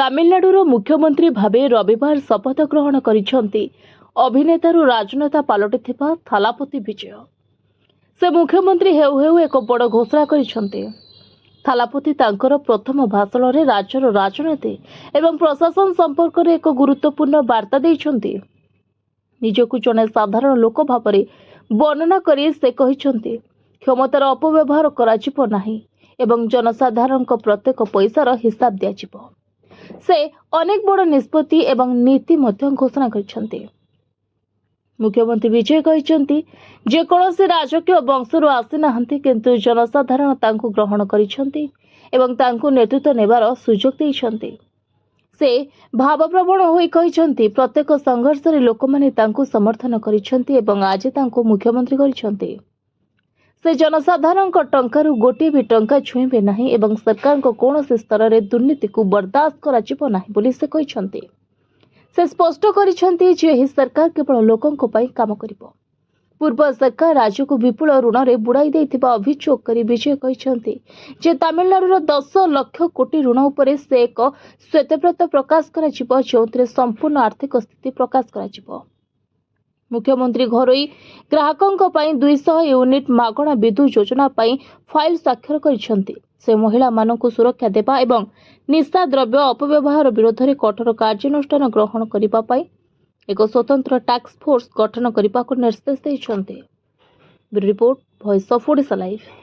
ତାମିଲନାଡୁର ମୁଖ୍ୟମନ୍ତ୍ରୀ ଭାବେ ରବିବାର ଶପଥ ଗ୍ରହଣ କରିଛନ୍ତି ଅଭିନେତାରୁ ରାଜନେତା ପାଲଟିଥିବା ଥାଲାପତି ବିଜୟ। ସେ ମୁଖ୍ୟମନ୍ତ୍ରୀ ହେଉ ହେଉ ଏକ ବଡ଼ ଘୋଷଣା କରିଛନ୍ତି। ଥାଲାପତି ତାଙ୍କର ପ୍ରଥମ ଭାଷଣରେ ରାଜ୍ୟର ରାଜନୀତି ଏବଂ ପ୍ରଶାସନ ସମ୍ପର୍କରେ ଏକ ଗୁରୁତ୍ୱପୂର୍ଣ୍ଣ ବାର୍ତ୍ତା ଦେଇଛନ୍ତି। ନିଜକୁ ଜଣେ ସାଧାରଣ ଲୋକ ଭାବରେ ବର୍ଣ୍ଣନା କରି ସେ କହିଛନ୍ତି, କ୍ଷମତାର ଅପବ୍ୟବହାର କରାଯିବ ନାହିଁ ଏବଂ ଜନସାଧାରଣଙ୍କ ପ୍ରତ୍ୟେକ ପଇସାର ହିସାବ ଦିଆଯିବ। ସେ ଅନେକ ବଡ଼ ନିଷ୍ପତ୍ତି ଏବଂ ନୀତି ମଧ୍ୟ ଘୋଷଣା କରିଛନ୍ତି। ମୁଖ୍ୟମନ୍ତ୍ରୀ ବିଜୟ କହିଛନ୍ତି, ଯେକୌଣସି ରାଜକୀୟ ବଂଶରୁ ଆସିନାହାନ୍ତି, କିନ୍ତୁ ଜନସାଧାରଣ ତାଙ୍କୁ ଗ୍ରହଣ କରିଛନ୍ତି ଏବଂ ତାଙ୍କୁ ନେତୃତ୍ୱ ନେବାର ସୁଯୋଗ ଦେଇଛନ୍ତି। ସେ ଭାବପ୍ରବଣ ହୋଇ କହିଛନ୍ତି, ପ୍ରତ୍ୟେକ ସଂଘର୍ଷରେ ଲୋକମାନେ ତାଙ୍କୁ ସମର୍ଥନ କରିଛନ୍ତି ଏବଂ ଆଜି ତାଙ୍କୁ ମୁଖ୍ୟମନ୍ତ୍ରୀ କରିଛନ୍ତି। ସେ ଜନସାଧାରଣଙ୍କ ଟଙ୍କାରୁ ଗୋଟିଏ ବି ଟଙ୍କା ଛୁଇଁବେ ନାହିଁ ଏବଂ ସରକାରଙ୍କ କୌଣସି ସ୍ତରରେ ଦୁର୍ନୀତିକୁ ବରଦାସ୍ତ କରାଯିବ ନାହିଁ ବୋଲି ସେ କହିଛନ୍ତି। ସେ ସ୍ପଷ୍ଟ କରିଛନ୍ତି ଯେ ଏହି ସରକାର କେବଳ ଲୋକଙ୍କ ପାଇଁ କାମ କରିବ। ପୂର୍ବ ସରକାର ରାଜ୍ୟକୁ ବିପୁଳ ଋଣରେ ବୁଡ଼ାଇ ଦେଇଥିବା ଅଭିଯୋଗ କରି ବିଜୟ କହିଛନ୍ତି ଯେ ତାମିଲନାଡୁର 10 ଲକ୍ଷ କୋଟି ଋଣ ଉପରେ ସେ ଏକ ଶ୍ୱେତପତ୍ର ପ୍ରକାଶ କରାଯିବ, ଯେଉଁଥିରେ ସମ୍ପୂର୍ଣ୍ଣ ଆର୍ଥିକ ସ୍ଥିତି ପ୍ରକାଶ କରାଯିବ। ମୁଖ୍ୟମନ୍ତ୍ରୀ ଘରୋଇ ଗ୍ରାହକଙ୍କ ପାଇଁ 200 ୟୁନିଟ୍ ମାଗଣା ବିଦ୍ୟୁତ୍ ଯୋଜନା ପାଇଁ ଫାଇଲ ସ୍ୱାକ୍ଷର କରିଛନ୍ତି। ସେ ମହିଳାମାନଙ୍କୁ ସୁରକ୍ଷା ଦେବା ଏବଂ ନିଶା ଦ୍ରବ୍ୟ ଅପବ୍ୟବହାର ବିରୋଧରେ କଠୋର କାର୍ଯ୍ୟାନୁଷ୍ଠାନ ଗ୍ରହଣ କରିବା ପାଇଁ ଏକ ସ୍ୱତନ୍ତ୍ର ଟାସ୍କ ଫୋର୍ସ ଗଠନ କରିବାକୁ ନିର୍ଦ୍ଦେଶ ଦେଇଛନ୍ତି। Bureau report, voice of Odisha live.